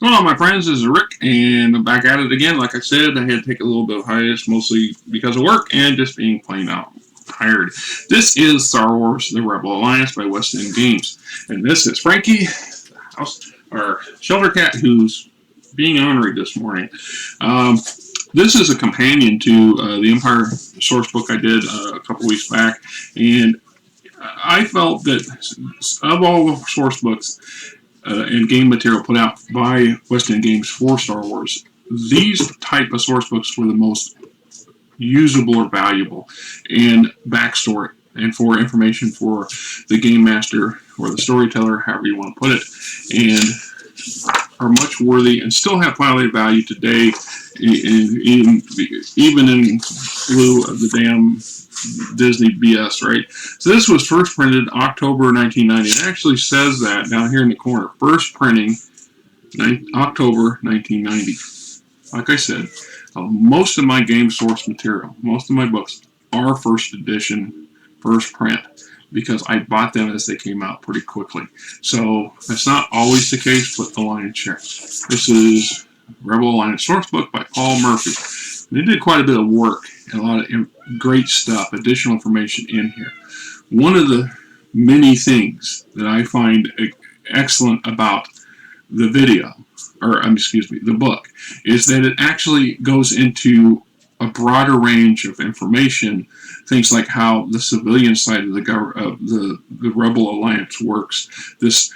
Hello, my friends. This is Rick, and I'm back at it again. Like I said, I had to take a little bit of hiatus, mostly because of work and just being plain out tired. This is Star Wars: The Rebel Alliance by West End Games, and this is Frankie, house our shelter cat, who's being ornery this morning. Um, this is a companion to the Empire Sourcebook I did a couple weeks back, and I felt that of all the source books and game material put out by West End Games for Star Wars, these type of source books were the most usable or valuable in backstory and for information for the game master or the storyteller, however you want to put it, and are much worthy and still have finally value today, even in lieu of the damn Disney BS, right? So this was first printed October 1990. It actually says that down here in the corner. First printing, October 1990. Like I said, most of my game source material, most of my books are first edition, first print, because I bought them as they came out pretty quickly. So that's not always the case, but the lion's share. This is Rebel Alliance Sourcebook by Paul Murphy. They did quite a bit of work and a lot of great stuff, additional information in here. One of the many things that I find excellent about the video, or excuse me, the book, is that it actually goes into a broader range of information, things like how the civilian side of the Rebel Alliance works, this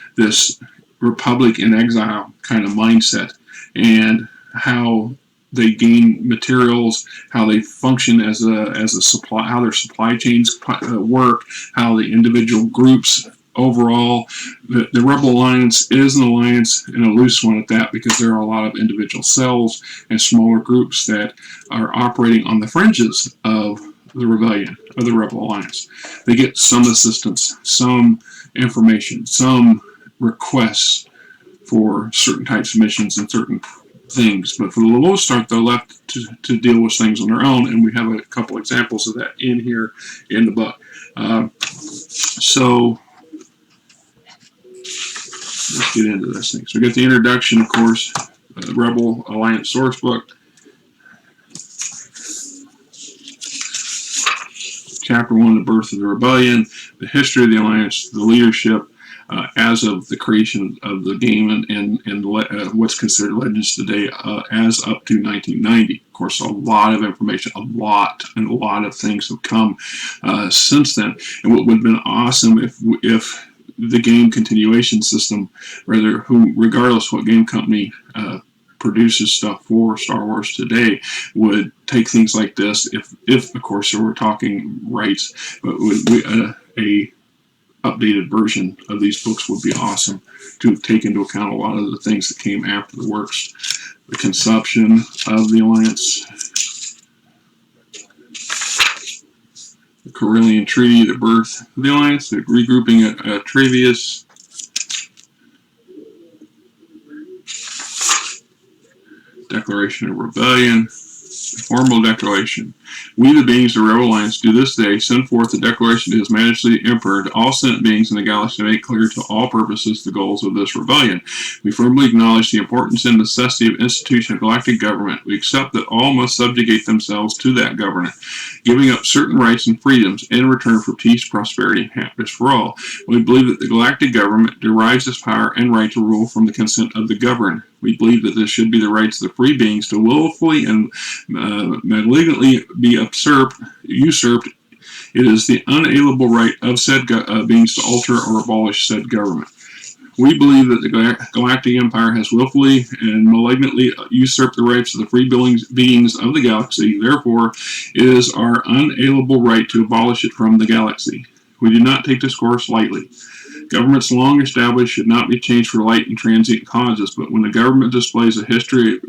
Republic in exile kind of mindset, and how they gain materials, how they function as a supply, how their supply chains work, how the individual groups overall. The Rebel Alliance is an alliance, and a loose one at that, because there are a lot of individual cells and smaller groups that are operating on the fringes of the rebellion, of the Rebel Alliance. They get some assistance, some information, some requests for certain types of missions and certain things, but for the most part, they're left to deal with things on their own, and we have a couple examples of that in here in the book. So let's get into this thing. So we got the introduction, of course, Rebel Alliance Sourcebook. Chapter 1, the birth of the rebellion, the history of the alliance, the leadership, as of the creation of the game, and what's considered legends today, as up to 1990. Of course, a lot of information, a lot of things have come since then. And what would have been awesome if the game continuation system, regardless what game company produces stuff for Star Wars today, would take things like this, if of course we're talking rights, but a updated version of these books would be awesome to take into account a lot of the things that came after the works. The conception of the alliance, the Corellian Treaty, the birth of the alliance, the regrouping at Travius, Declaration of Rebellion, the formal declaration. We, the beings of the Rebel Alliance, do this day send forth the declaration to His Majesty the Emperor, to all sentient beings in the galaxy, to make clear to all purposes the goals of this rebellion. We firmly acknowledge the importance and necessity of institution of galactic government. We accept that all must subjugate themselves to that government, giving up certain rights and freedoms in return for peace, prosperity, and happiness for all. We believe that the galactic government derives its power and right to rule from the consent of the governed. We believe that this should be the rights of the free beings to willfully and malignantly be usurped. It is the unalienable right of said beings to alter or abolish said government. We believe that the Galactic Empire has willfully and malignantly usurped the rights of the free beings of the galaxy. Therefore, it is our unalienable right to abolish it from the galaxy. We do not take this course lightly. Governments long established should not be changed for light and transient causes, but when the government displays a history of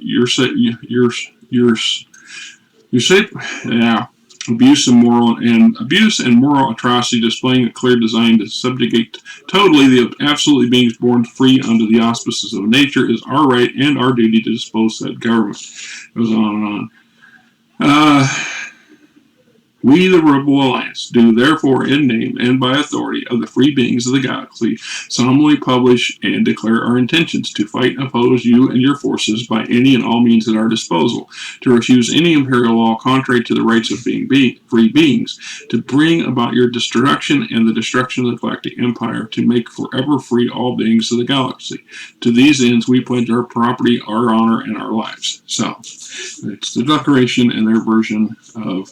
abuse and moral atrocity, displaying a clear design to subjugate totally the absolutely beings born free under the auspices of nature, is our right and our duty to dispose that government. It goes on and on. We, the Rebel Alliance, do therefore in name and by authority of the free beings of the galaxy solemnly publish and declare our intentions to fight and oppose you and your forces by any and all means at our disposal, to refuse any imperial law contrary to the rights of free beings, to bring about your destruction and the destruction of the Galactic Empire, to make forever free all beings of the galaxy. To these ends, we pledge our property, our honor, and our lives. So, it's the Declaration and their version of,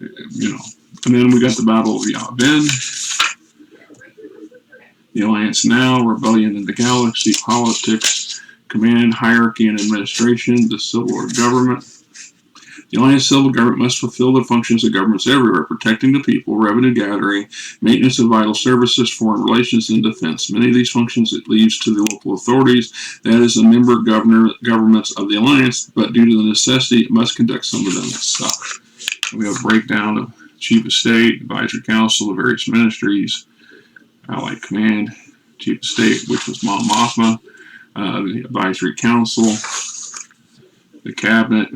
and then we got the Battle of Yavin, the Alliance Now, Rebellion in the Galaxy, Politics, Command, Hierarchy, and Administration, the Civil Government. The Alliance civil government must fulfill the functions of governments everywhere, protecting the people, revenue gathering, maintenance of vital services, foreign relations, and defense. Many of these functions it leaves to the local authorities, that is, the member governments of the Alliance, but due to the necessity, it must conduct some of them itself. We have a breakdown of Chief of State, Advisory Council, the various ministries, Allied Command, Chief of State, which was Mon Mothma, the Advisory Council, the Cabinet.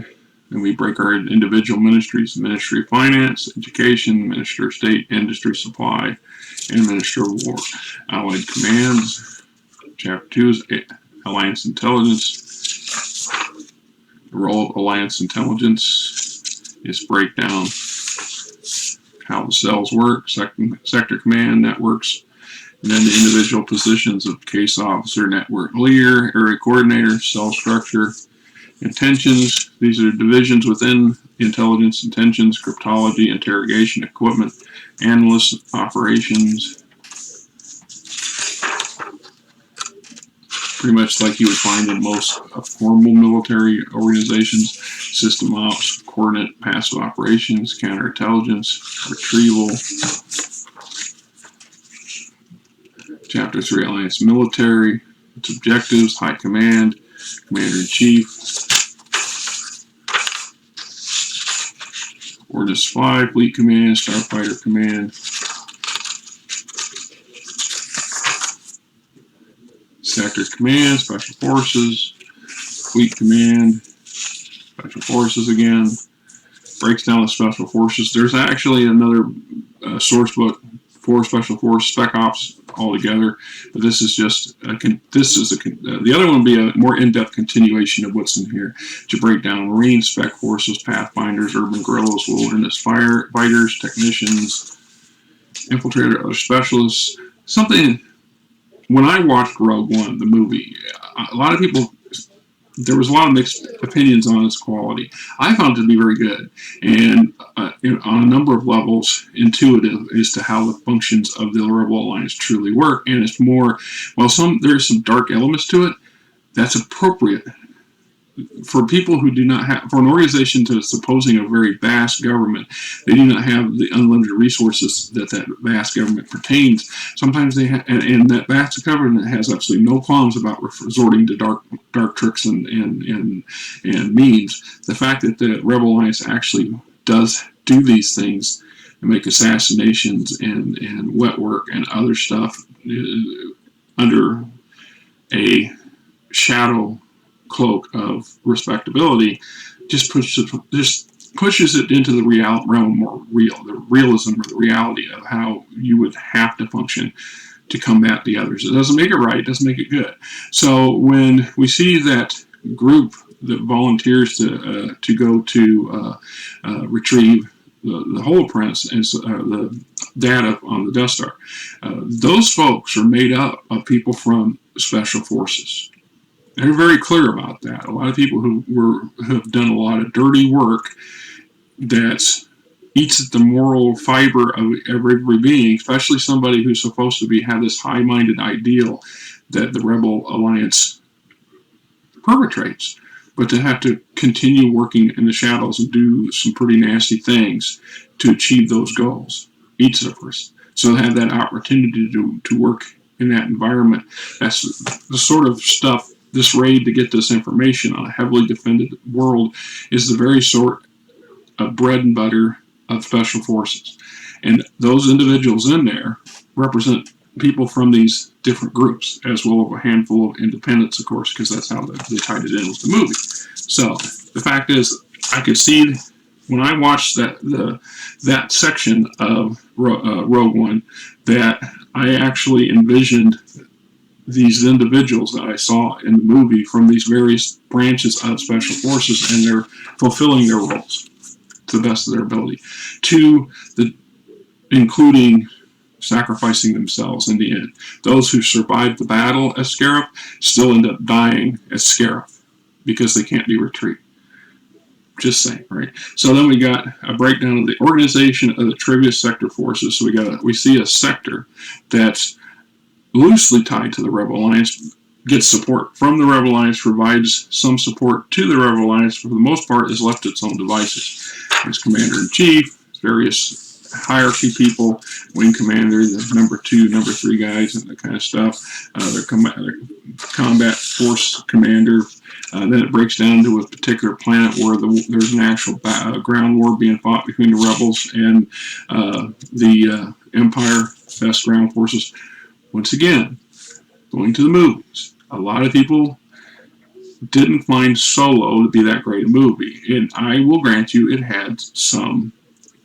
And we break our individual ministries: Ministry of Finance, Education, Minister of State, Industry, Supply, and Minister of War. Allied Commands. Chapter 2 is Alliance Intelligence. The role of Alliance Intelligence is break down how the cells work, sector command networks, and then the individual positions of case officer, network leader, area coordinator, cell structure. Intentions, these are divisions within intelligence: intentions, cryptology, interrogation, equipment, analysts, operations. Pretty much like you would find in most formal military organizations: system ops, coordinate, passive operations, counterintelligence, retrieval. Chapter 3, Alliance Military, its objectives: High Command, Commander-in-Chief. Ordnance 5, Fleet Command, Starfighter Command. Sector Command, Special Forces. Fleet Command, Special Forces again. Breaks down the Special Forces. There's actually another source book for Special Forces, Spec Ops altogether, but this is just the other one would be a more in-depth continuation of what's in here, to break down Marine Spec Forces, Pathfinders, Urban Guerrillas, Wilderness Fighters, Technicians, Infiltrator, other specialists. Something, when I watched Rogue One, the movie, a lot of people, there was a lot of mixed opinions on its quality. I found it to be very good, and on a number of levels, intuitive as to how the functions of the Rebel Alliance truly work. And it's more, while there's some dark elements to it, that's appropriate for people who do not have, for an organization that's opposing a very vast government. They do not have the unlimited resources that vast government pertains. Sometimes they have, and that vast government has absolutely no qualms about resorting to dark tricks and means. The fact that the Rebel Alliance actually does do these things and make assassinations and wet work and other stuff under a shadow cloak of respectability just pushes it into the realm more real, the realism or the reality of how you would have to function to combat the others. It doesn't make it right, it doesn't make it good. So when we see that group that volunteers to go to retrieve the holoprints and the data on the Death Star, those folks are made up of people from Special Forces. They're very clear about that. A lot of people who have done a lot of dirty work that eats at the moral fiber of every being, especially somebody who's supposed to have this high-minded ideal that the Rebel Alliance perpetrates, but to have to continue working in the shadows and do some pretty nasty things to achieve those goals, eats at a person. So have that opportunity to work in that environment. That's the sort of stuff. This raid to get this information on a heavily defended world is the very sort of bread and butter of Special Forces. And those individuals in there represent people from these different groups, as well as a handful of independents, of course, because that's how they tied it in with the movie. So the fact is, I could see when I watched that section of Rogue One, that I actually envisioned these individuals that I saw in the movie from these various branches of special forces, and they're fulfilling their roles to the best of their ability, to the including sacrificing themselves in the end. Those who survived the battle as Scarab still end up dying as Scarab because they can't be retrieved. Just saying, right? So then we got a breakdown of the organization of the trivia sector forces. So we see a sector that's loosely tied to the Rebel Alliance, gets support from the Rebel Alliance, provides some support to the Rebel Alliance, for the most part is left to its own devices. There's Commander-in-Chief, various hierarchy people, wing commander, the number 2, number 3 guys, and that kind of stuff. Their combat force commander. Then it breaks down to a particular planet where there's an actual ground war being fought between the rebels and the Empire, best ground forces. Once again, going to the movies, a lot of people didn't find Solo to be that great a movie, and I will grant you it had some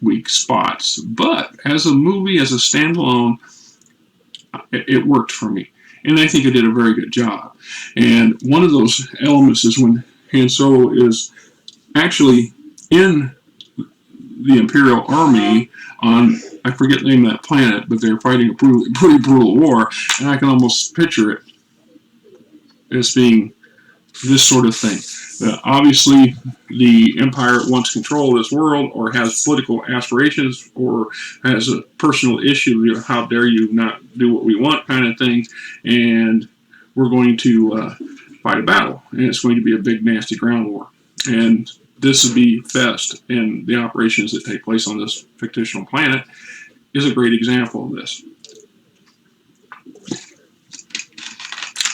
weak spots, but as a movie, as a standalone, it worked for me, and I think it did a very good job. And one of those elements is when Han Solo is actually in the Imperial Army on, I forget the name of that planet, but they're fighting a pretty brutal war, and I can almost picture it as being this sort of thing. Obviously, the Empire wants control of this world, or has political aspirations, or has a personal issue, how dare you not do what we want kind of thing, and we're going to fight a battle, and it's going to be a big, nasty ground war. And this would be Fest, and the operations that take place on this fictional planet is a great example of this.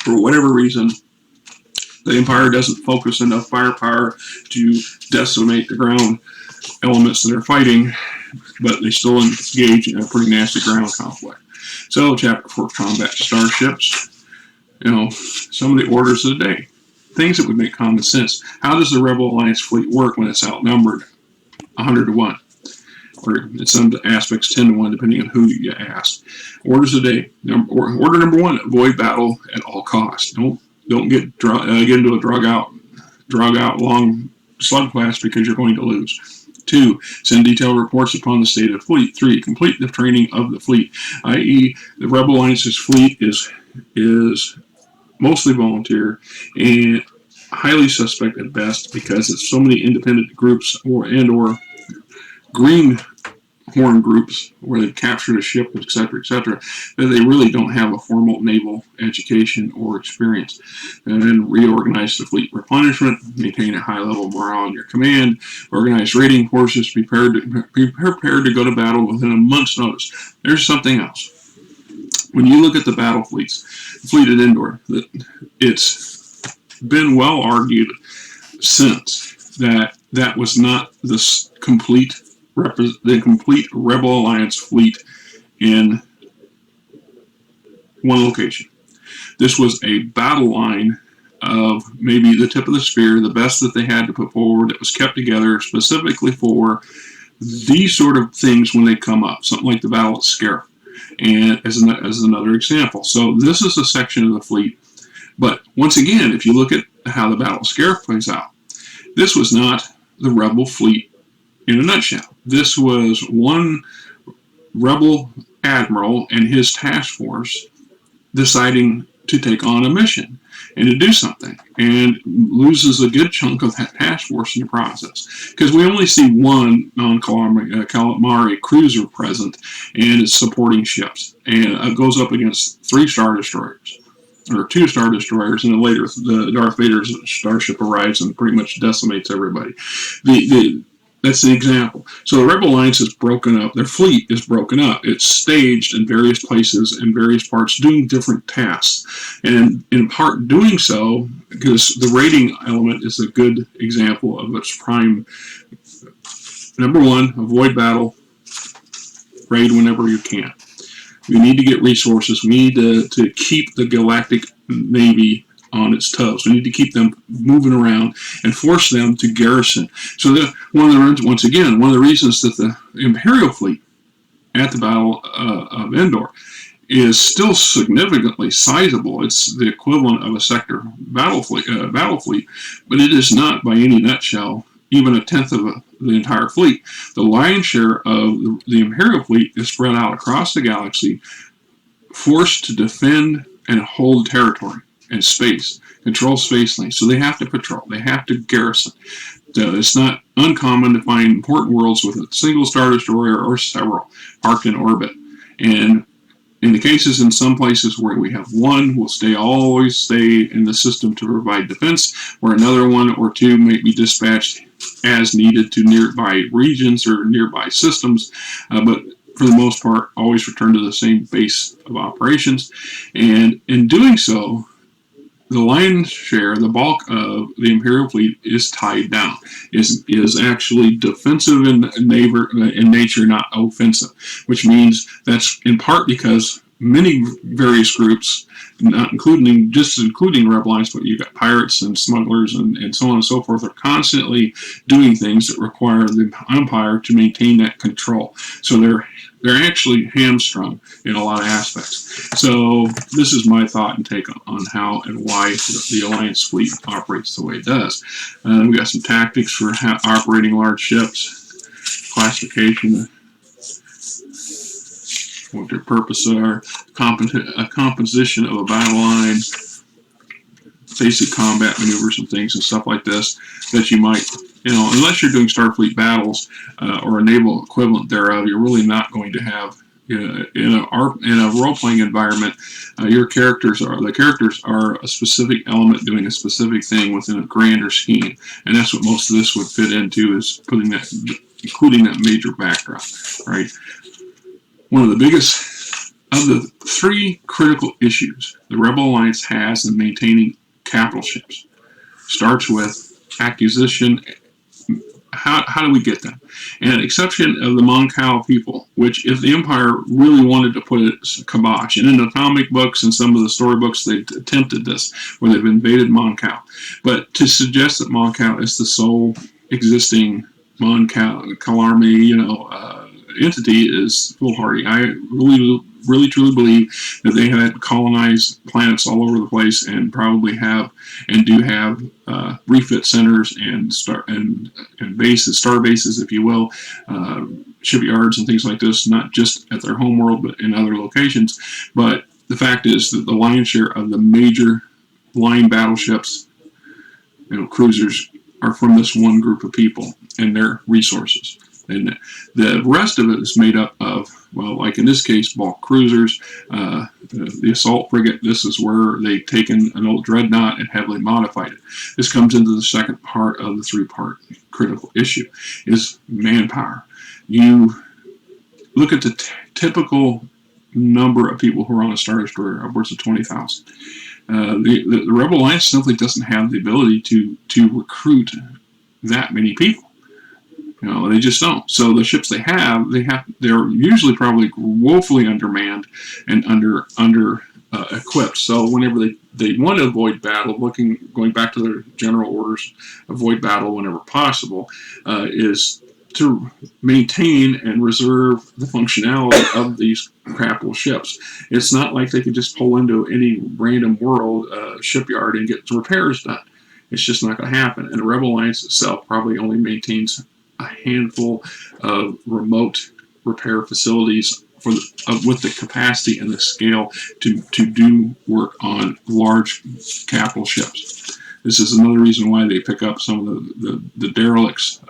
For whatever reason, the Empire doesn't focus enough firepower to decimate the ground elements that are fighting, but they still engage in a pretty nasty ground conflict. So, Chapter 4, Combat Starships. Some of the orders of the day. Things that would make common sense. How does the Rebel Alliance fleet work when it's outnumbered 100 to 1? Or in some aspects 10 to 1, depending on who you ask. Orders of the day. Order number 1, avoid battle at all costs. Don't get into a drug out long slugfest because you're going to lose. 2, send detailed reports upon the state of the fleet. 3, complete the training of the fleet, i.e. the Rebel Alliance's fleet is mostly volunteer and highly suspect at best because it's so many independent groups or greenhorn groups where they captured a ship, etc., that they really don't have a formal naval education or experience. And then reorganize the fleet replenishment, maintain a high level of morale in your command, organize raiding forces, be prepared to go to battle within a month's notice. There's something else. When you look at the battle fleets, the fleet at Endor, it's been well argued since that was not the complete Rebel Alliance fleet in one location. This was a battle line of maybe the tip of the spear, the best that they had to put forward. It was kept together specifically for these sort of things when they come up, something like the Battle at Scarif. And as another example. So this is a section of the fleet. But once again, if you look at how the Battle of Scarif plays out, this was not the Rebel fleet in a nutshell. This was one Rebel admiral and his task force deciding to take on a mission and to do something, and loses a good chunk of that task force in the process. Because we only see one non-calamari cruiser present and it's supporting ships, and it goes up against 3 Star Destroyers, or 2 Star Destroyers, and then later the Darth Vader's starship arrives and pretty much decimates everybody. That's the example. So the Rebel Alliance is broken up. Their fleet is broken up. It's staged in various places in various parts doing different tasks. And in part doing so, because the raiding element is a good example of its prime. Number 1, avoid battle. Raid whenever you can. We need to get resources. We need to keep the Galactic Navy on its toes. We need to keep them moving around and force them to garrison. So once again, one of the reasons that the Imperial fleet at the Battle of Endor is still significantly sizable. It's the equivalent of a sector battle fleet, but it is not by any nutshell even a tenth of the entire fleet. The lion's share of the Imperial fleet is spread out across the galaxy, forced to defend and hold territory and space, control space lanes. So they have to patrol, they have to garrison. It's not uncommon to find important worlds with a single Star Destroyer or several parked in orbit. And in the cases in some places where we have one, will always stay in the system to provide defense, where another one or two may be dispatched as needed to nearby regions or nearby systems, but for the most part, always return to the same base of operations. And in doing so, the lion's share, the bulk of the Imperial fleet is tied down, is actually defensive in nature, not offensive, which means that's in part because many various groups, not including rebel alliance, but you've got pirates and smugglers and so on and so forth, are constantly doing things that require the Empire to maintain that control. So they're actually hamstrung in a lot of aspects. So this is my thought and take on how and why the Alliance fleet operates the way it does. We've got some tactics for operating large ships, classification, what their purposes are, a composition of a battle line, basic combat maneuvers and things and stuff like this that you might, unless you're doing Starfleet battles or a naval equivalent thereof, you're really not going to have in a role-playing environment. The characters are a specific element doing a specific thing within a grander scheme, and that's what most of this would fit into, is including that major backdrop, right? One of the biggest of the three critical issues the Rebel Alliance has in maintaining capital ships starts with acquisition. How do we get them? And exception of the Mon Cal people, which if the Empire really wanted to put it kibosh, and in the comic books and some of the storybooks they've attempted this, where they've invaded Mon Cal. But to suggest that Mon Cal is the sole existing Mon Calarmy, entity is foolhardy. I really truly believe that they had colonized planets all over the place, and probably have and do have refit centers and star bases, if you will, shipyards and things like this, not just at their home world but in other locations. But the fact is that the lion's share of the major line battleships, cruisers, are from this one group of people and their resources. And the rest of it is made up of, well, like in this case, bulk cruisers, the assault frigate. This is where they've taken an old dreadnought and heavily modified it. This comes into the second part of the three-part critical issue, is manpower. You look at the typical number of people who are on a Star Destroyer, upwards of 20,000. The Rebel Alliance simply doesn't have the ability to recruit that many people. They just don't. So the ships they're usually probably woefully undermanned and under equipped. So whenever they want to avoid battle, going back to their general orders, avoid battle whenever possible, is to maintain and reserve the functionality of these capital ships. It's not like they could just pull into any random world shipyard and get repairs done. It's just not going to happen. And the Rebel Alliance itself probably only maintains a handful of remote repair facilities with the capacity and the scale to do work on large capital ships. This is another reason why they pick up some of the derelicts,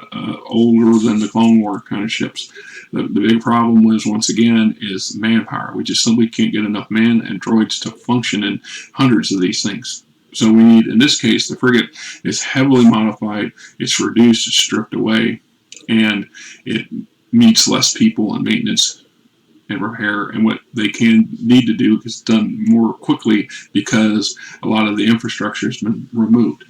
older than the Clone War kind of ships. The big problem is, once again, is manpower. We just simply can't get enough men and droids to function in hundreds of these things. So we need, in this case, the frigate is heavily modified, it's reduced, it's stripped away, and it needs less people and maintenance and repair, and what they need to do is done more quickly because a lot of the infrastructure has been removed.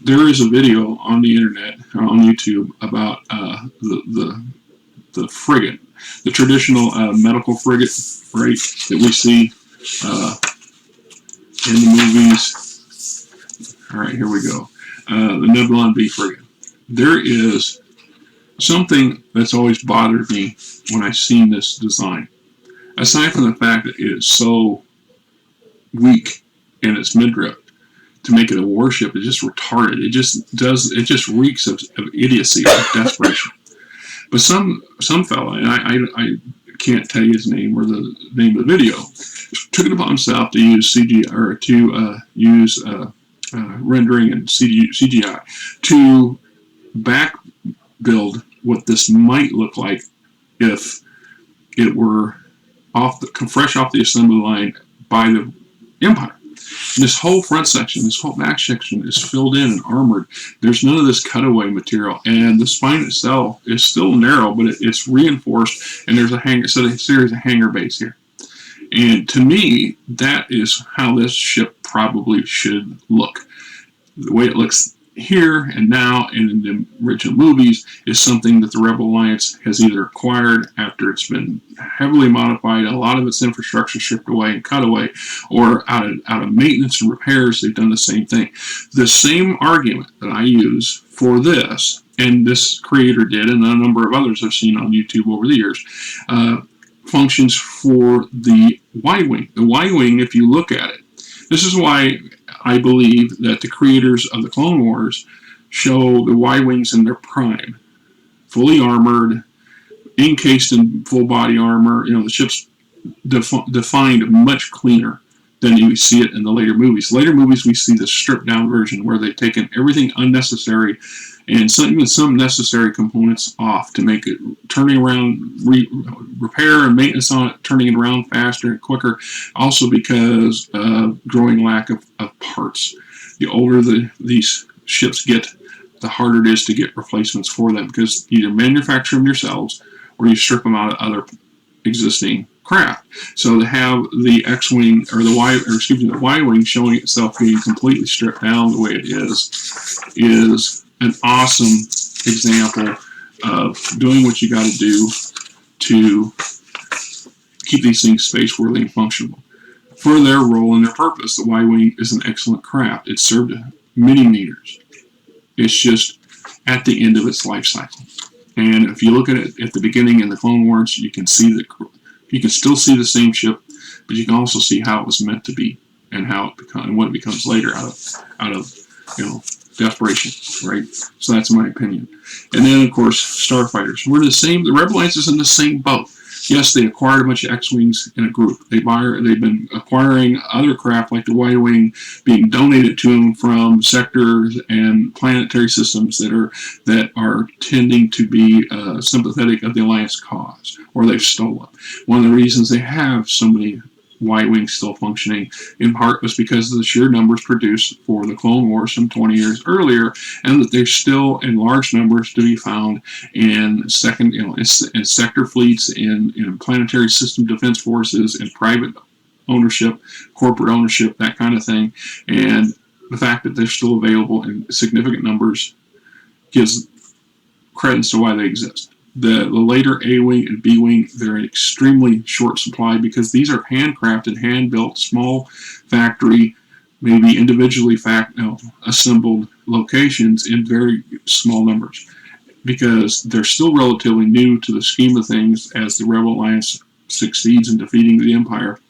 There is a video on the internet, on YouTube, about the frigate, the traditional medical frigate, right, that we see in the movies All right, here we go. The Nebulon B frigate. There is something that's always bothered me when I've seen this design. Aside from the fact that it is so weak in its midriff, to make it a warship is just retarded. It just reeks of idiocy, of desperation. But some fella, and I can't tell you his name or the name of the video, took it upon himself to use CGI or to use rendering and CGI to back build what this might look like if it were fresh off the assembly line by the Empire. This whole front section, this whole back section is filled in and armored. There's none of this cutaway material, and the spine itself is still narrow, but it's reinforced, and there's a series of hangar bays here. And to me, that is how this ship probably should look. The way it looks here and now and in the original movies is something that the Rebel Alliance has either acquired after it's been heavily modified, a lot of its infrastructure stripped away and cut away, or out of maintenance and repairs, they've done the same thing. The same argument that I use for this, and this creator did, and a number of others I've seen on YouTube over the years, functions for the Y-Wing. The Y-Wing, if you look at it, this is why I believe that the creators of the Clone Wars show the Y-Wings in their prime. Fully armored, encased in full body armor. The ship's defined much cleaner than you see it in the later movies. Later movies, we see the stripped down version where they've taken everything unnecessary and even some necessary components off to make it turning around, repair and maintenance on it, turning it around faster and quicker. Also because of growing lack of parts. The older these ships get, the harder it is to get replacements for them, because you either manufacture them yourselves or you strip them out of other existing craft. So to have the X-Wing or the Y-Wing showing itself being completely stripped down the way it is an awesome example of doing what you got to do to keep these things space-worthy and functional. For their role and their purpose, the Y-Wing is an excellent craft. It served many meters. It's just at the end of its life cycle. And if you look at it at the beginning in the Clone Wars, you can still see the same ship, but you can also see how it was meant to be and what it becomes later out of desperation, right? So that's my opinion. And then, of course, starfighters. The Rebel Alliance is in the same boat. Yes, they acquired a bunch of X-Wings in a group. They've been acquiring other craft like the Y-Wing being donated to them from sectors and planetary systems that are tending to be sympathetic of the Alliance cause, or they've stolen. One of the reasons they have so many Y-Wing still functioning, in part, was because of the sheer numbers produced for the Clone Wars some 20 years earlier, and that they're still in large numbers to be found in sector fleets, in planetary system defense forces, in private ownership, corporate ownership, that kind of thing. And the fact that they're still available in significant numbers gives credence to why they exist. The later A-Wing and B-Wing, they're in extremely short supply because these are handcrafted, hand-built, small factory, maybe individually assembled locations in very small numbers, because they're still relatively new to the scheme of things as the Rebel Alliance succeeds in defeating the Empire,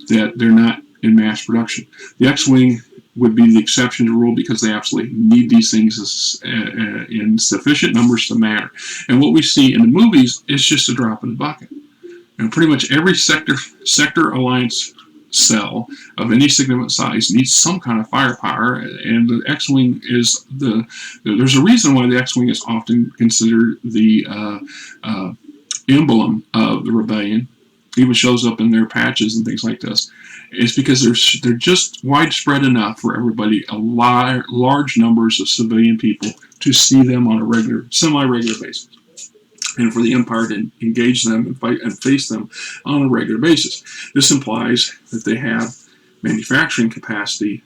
that they're not in mass production. The X-Wing would be the exception to the rule because they absolutely need these things in sufficient numbers to matter. And what we see in the movies is just a drop in the bucket. And pretty much every sector alliance cell of any significant size needs some kind of firepower, and the X-Wing is there's a reason why the X-Wing is often considered the emblem of the rebellion. Even shows up in their patches and things like this. It's because they're just widespread enough for everybody, large numbers of civilian people, to see them on a semi-regular basis, and for the Empire to engage them and fight and face them on a regular basis. This implies that they have manufacturing capacity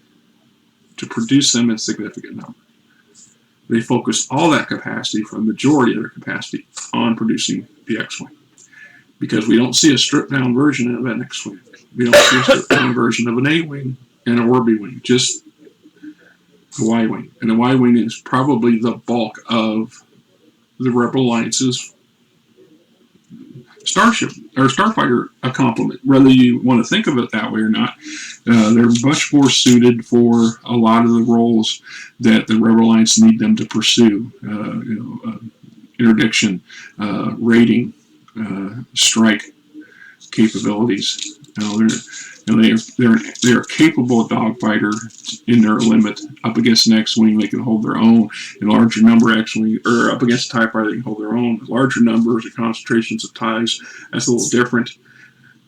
to produce them in significant numbers. They focus all that capacity, for the majority of their capacity, on producing the X-Wing. Because we don't see a stripped-down version of an X-Wing. We don't see a stripped-down version of an A-Wing and a B-Wing. Just the Y-wing. And the Y-wing is probably the bulk of the Rebel Alliance's starship or starfighter complement, whether you want to think of it that way or not. They're much more suited for a lot of the roles that the Rebel Alliance need them to pursue. Interdiction, raiding, strike capabilities. They're capable of dogfighter in their limit. Up against an X-wing, they can hold their own. In larger number, X-wing, or up against a TIE fighter, they can hold their own. Larger numbers or concentrations of TIEs, that's a little different.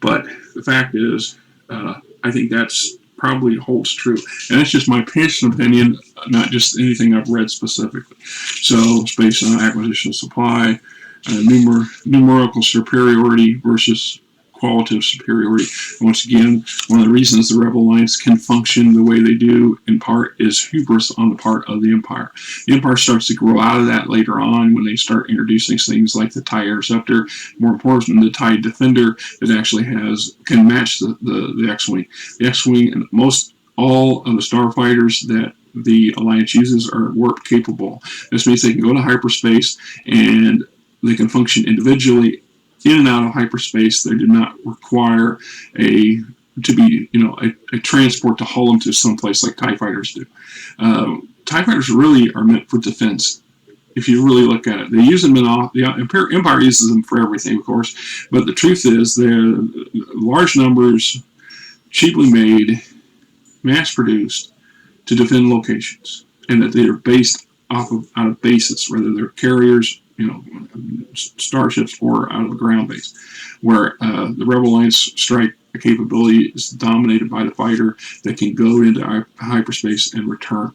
But the fact is, I think that's probably holds true. And that's just my personal opinion, not just anything I've read specifically. So it's based on acquisition of supply, numerical superiority versus qualitative superiority. Once again, one of the reasons the Rebel Alliance can function the way they do, in part, is hubris on the part of the Empire. The Empire starts to grow out of that later on when they start introducing things like the TIE Interceptor, more important, the TIE Defender, that actually can match the X-Wing. The X-Wing and all of the starfighters that the Alliance uses are warp capable. This means they can go to hyperspace and they can function individually in and out of hyperspace. They do not require a transport to haul them to someplace like TIE fighters do. TIE fighters really are meant for defense. If you really look at it, they use them the Empire uses them for everything, of course. But the truth is, they're large numbers, cheaply made, mass-produced to defend locations, and that they are based out of bases, whether they're carriers, starships, or out of a ground base, where the Rebel Alliance strike capability is dominated by the fighter that can go into hyperspace and return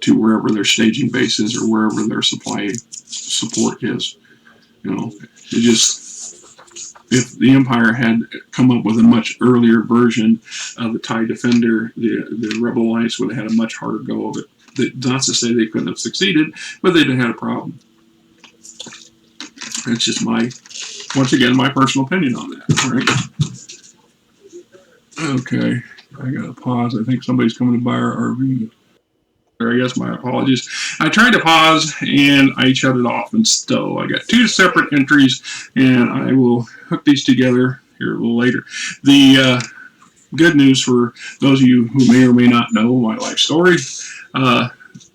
to wherever their staging base is or wherever their supply support is. If the Empire had come up with a much earlier version of the TIE Defender, the Rebel Alliance would have had a much harder go of it. Not to say they couldn't have succeeded, but they'd have had a problem. That's just once again, my personal opinion on that. Right? Okay, I gotta pause. I think somebody's coming to buy our RV. I guess my apologies. I tried to pause and I shut it off and stow. I got two separate entries and I will hook these together here a little later. The good news for those of you who may or may not know my life story,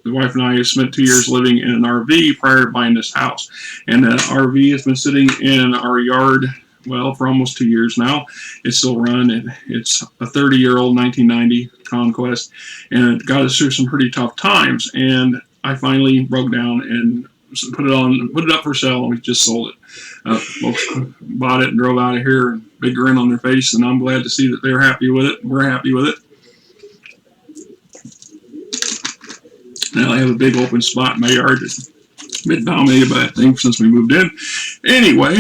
the wife and I have spent 2 years living in an RV prior to buying this house. And the RV has been sitting in our yard, for almost 2 years now. It's still run. It's a 30-year-old 1990 Conquest, and it got us through some pretty tough times. And I finally broke down and put it up for sale, and we just sold it. Folks bought it and drove out of here, big grin on their face, and I'm glad to see that they're happy with it. We're happy with it. Now I have a big open spot in my yard that's been dominated by that thing since we moved in. Anyway,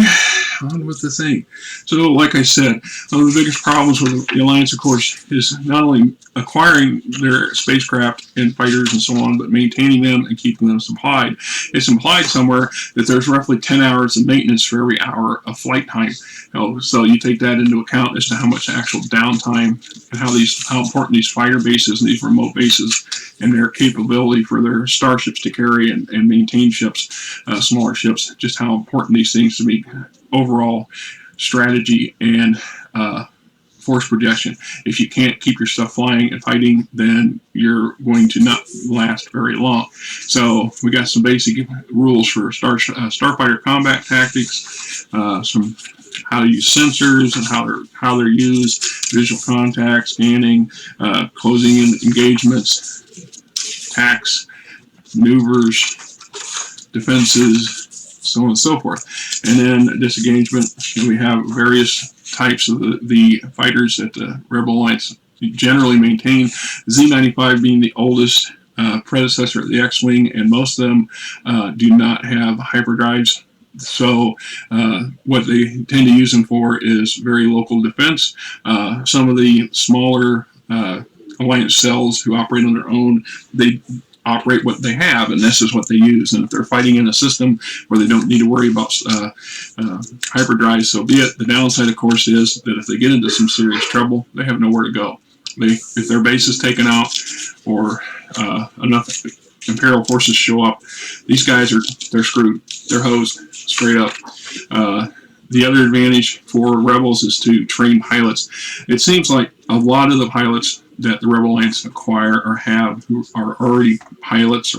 on with the thing. So, like I said, one of the biggest problems with the Alliance, of course, is not only acquiring their spacecraft and fighters and so on, but maintaining them and keeping them supplied. It's implied somewhere that there's roughly 10 hours of maintenance for every hour of flight time. So you take that into account as to how much actual downtime and how important these fighter bases and these remote bases and their capability for their starships to carry and maintain ships, smaller ships, just how important these things to be overall strategy and force projection. If you can't keep your stuff flying and fighting, then you're going to not last very long. So we got some basic rules for starfighter combat tactics, some how to use sensors and how they're used, visual contact, scanning, closing in engagements, attacks, maneuvers, defenses, so on and so forth. And then disengagement, we have various types of the fighters that the Rebel Alliance generally maintain, Z-95 being the oldest predecessor of the X-Wing, and most of them do not have hyperdrives. So what they tend to use them for is very local defense. Some of the smaller Alliance cells who operate on their own, they operate what they have, and this is what they use. And if they're fighting in a system where they don't need to worry about hyperdrive, so be it. The downside, of course, is that if they get into some serious trouble, they have nowhere to go. If their base is taken out or enough Imperial forces show up, these guys they're screwed. They're hosed straight up. The other advantage for rebels is to train pilots. It seems like a lot of the pilots that the Rebel Alliance acquire or have who are already pilots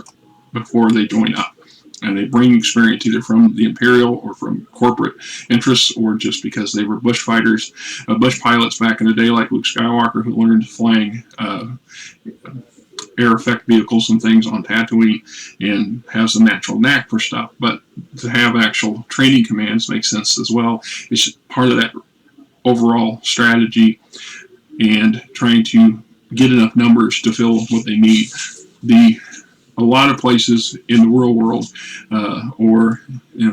before they join up. And they bring experience either from the Imperial or from corporate interests or just because they were bush fighters, bush pilots back in the day, like Luke Skywalker, who learned flying air effect vehicles and things on Tatooine and has a natural knack for stuff. But to have actual training commands makes sense as well. It's part of that overall strategy and trying to get enough numbers to fill what they need. A lot of places in the real world, or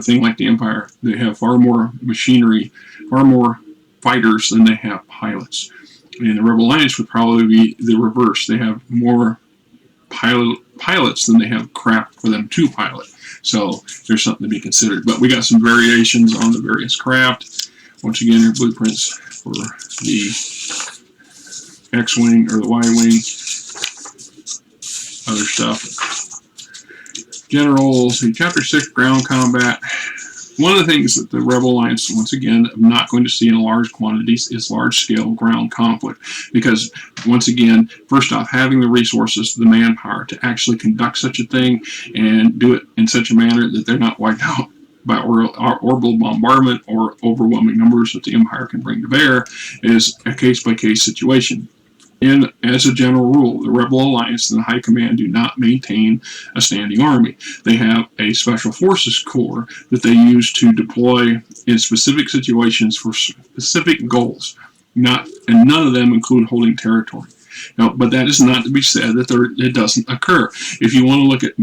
thing like the Empire, they have far more machinery, far more fighters than they have pilots. And the Rebel Alliance would probably be the reverse. They have more pilots than they have craft for them to pilot. So there's something to be considered. But we got some variations on the various craft. Once again, your blueprints for the X-Wing or the Y-Wing. Other stuff. Generals, Chapter 6, Ground Combat. One of the things that the Rebel Alliance, once again, are not going to see in large quantities is large-scale ground conflict. Because, once again, first off, having the resources, the manpower to actually conduct such a thing and do it in such a manner that they're not wiped out by orbital bombardment or overwhelming numbers that the Empire can bring to bear is a case-by-case situation. And as a general rule, the Rebel Alliance and the High Command do not maintain a standing army. They have a Special Forces Corps that they use to deploy in specific situations for specific goals. And none of them include holding territory. Now, but that is not to be said that it doesn't occur. If you want to look at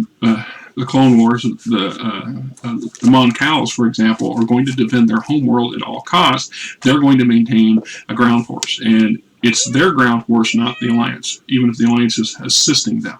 the Clone Wars, the Mon Cals, for example, are going to defend their homeworld at all costs. They're going to maintain a ground force. And it's their ground force, not the Alliance, even if the Alliance is assisting them.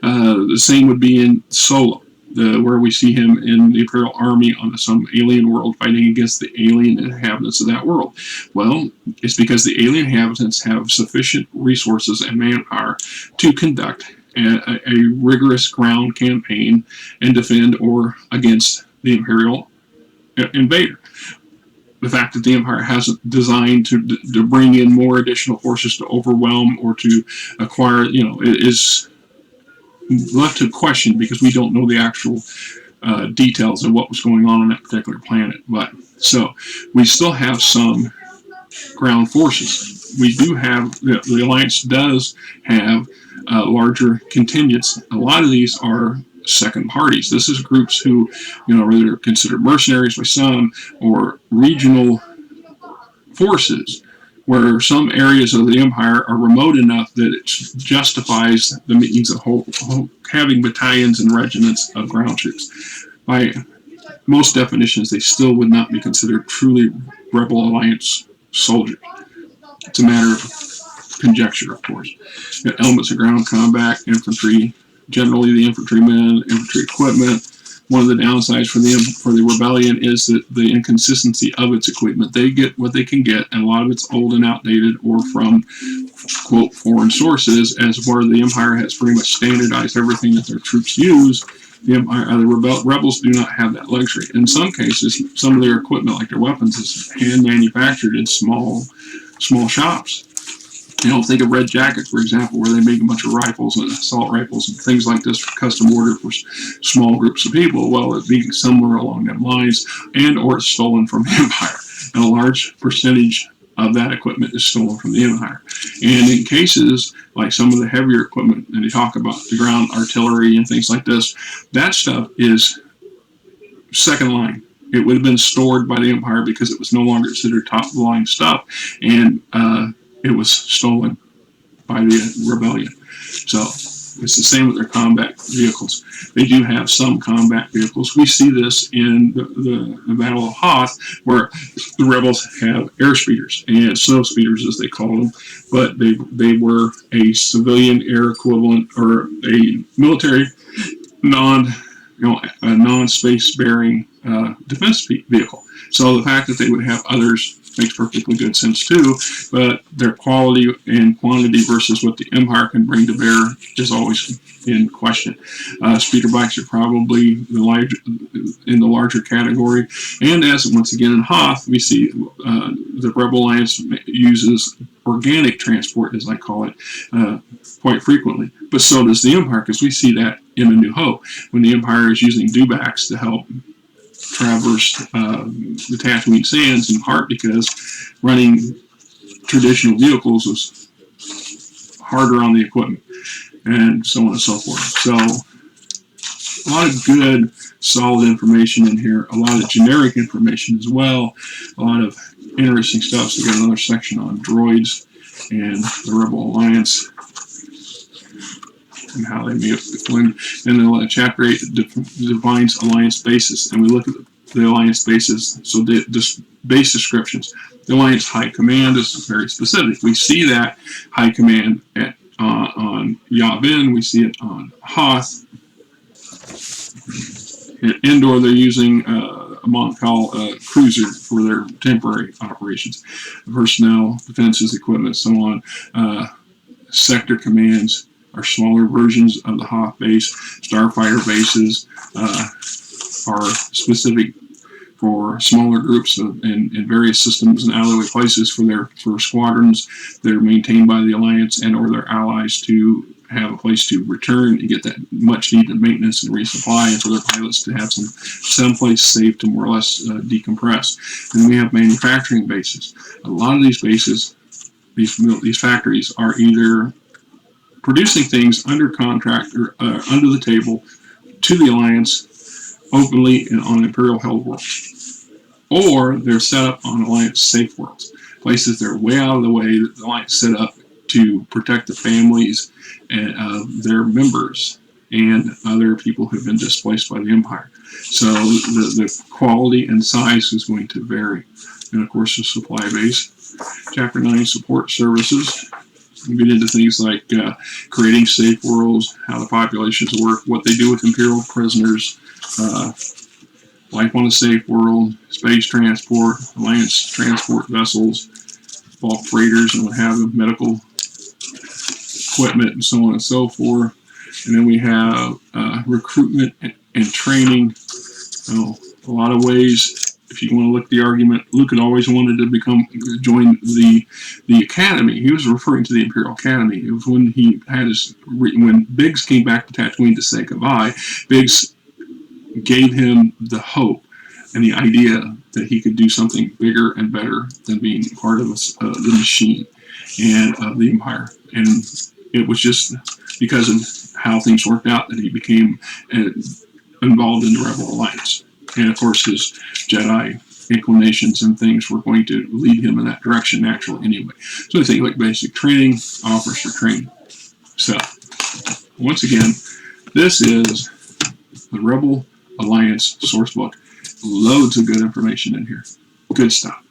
The same would be in Solo, where we see him in the Imperial Army on some alien world fighting against the alien inhabitants of that world. Well, it's because the alien inhabitants have sufficient resources and manpower to conduct a rigorous ground campaign and defend or against the Imperial invader. The fact that the Empire hasn't designed to bring in more additional forces to overwhelm or to acquire, it is left to question because we don't know the actual details of what was going on that particular planet. But so we still have some ground forces. We do have, the Alliance does have larger contingents. A lot of these are second parties. This is groups who, whether considered mercenaries by some or regional forces, where some areas of the Empire are remote enough that it justifies the means of having battalions and regiments of ground troops. By most definitions, they still would not be considered truly Rebel Alliance soldiers. It's a matter of conjecture, of course. Elements of ground combat, infantry, generally the infantrymen, infantry equipment. One of the downsides for the rebellion is that the inconsistency of its equipment. They get what they can get, and a lot of it's old and outdated or from, quote, foreign sources, as where the Empire has pretty much standardized everything that their troops use. The rebels do not have that luxury. In some cases, some of their equipment, like their weapons, is hand-manufactured in small shops. Think of Red Jacket, for example, where they make a bunch of rifles and assault rifles and things like this for custom order for small groups of people. Well, it'd be somewhere along that lines, and or it's stolen from the Empire. And a large percentage of that equipment is stolen from the Empire. And in cases like some of the heavier equipment, and they talk about the ground artillery and things like this, that stuff is second line. It would have been stored by the Empire because it was no longer considered top-of-the-line stuff, and it was stolen by the rebellion. So it's the same with their combat vehicles. They do have some combat vehicles. We see this in the Battle of Hoth, where the rebels have airspeeders and snow speeders, as they call them, but they were a civilian air equivalent or a military non-space bearing defense vehicle. So the fact that they would have others makes perfectly good sense too, but their quality and quantity versus what the Empire can bring to bear is always in question. Speeder bikes are probably in the larger category, and as once again in Hoth, we see the Rebel Alliance uses organic transport, as I call it, quite frequently. But so does the Empire, because we see that in A New Hope, when the Empire is using dewbacks to help traverse the Tatooine sands, in part because running traditional vehicles was harder on the equipment, and so on and so forth. So a lot of good, solid information in here, a lot of generic information as well, a lot of interesting stuff. So we got another section on droids and the Rebel Alliance and how they may have blend. And then chapter 8 defines alliance bases, and we look at the alliance bases. So this base descriptions. The Alliance High Command is very specific. We see that High Command on Yavin. We see it on Hoth. In Endor, they're using a Montcal cruiser for their temporary operations. Personnel, defenses, equipment, so on. Sector commands are smaller versions of the Hoth base. Starfighter bases are specific for smaller groups in various systems and alleyway places for squadrons that are maintained by the Alliance and or their allies to have a place to return and get that much needed maintenance and resupply, and for their pilots to have someplace safe to more or less decompress. And then we have manufacturing bases. A lot of these bases, these factories, are either producing things under contract or under the table to the Alliance openly and on Imperial held worlds, or they're set up on Alliance safe worlds, places that are way out of the way that the Alliance set up to protect the families of their members and other people who have been displaced by the Empire. So the quality and size is going to vary. And of course, the supply base. Chapter 9, support services. We get into things like creating safe worlds, how the populations work, what they do with Imperial prisoners, life on a safe world, space transport, Alliance transport vessels, bulk freighters and what have you, medical equipment, and so on and so forth. And then we have recruitment and training. A lot of ways. If you want to look at the argument, Luke had always wanted to join the Academy. He was referring to the Imperial Academy. It was when he had when Biggs came back to Tatooine to say goodbye. Biggs gave him the hope and the idea that he could do something bigger and better than being part of the machine and of the Empire. And it was just because of how things worked out that he became involved in the Rebel Alliance. And of course, his Jedi inclinations and things were going to lead him in that direction naturally anyway. So I think like basic training, offers for training. So, once again, this is the Rebel Alliance Sourcebook. Loads of good information in here. Good stuff.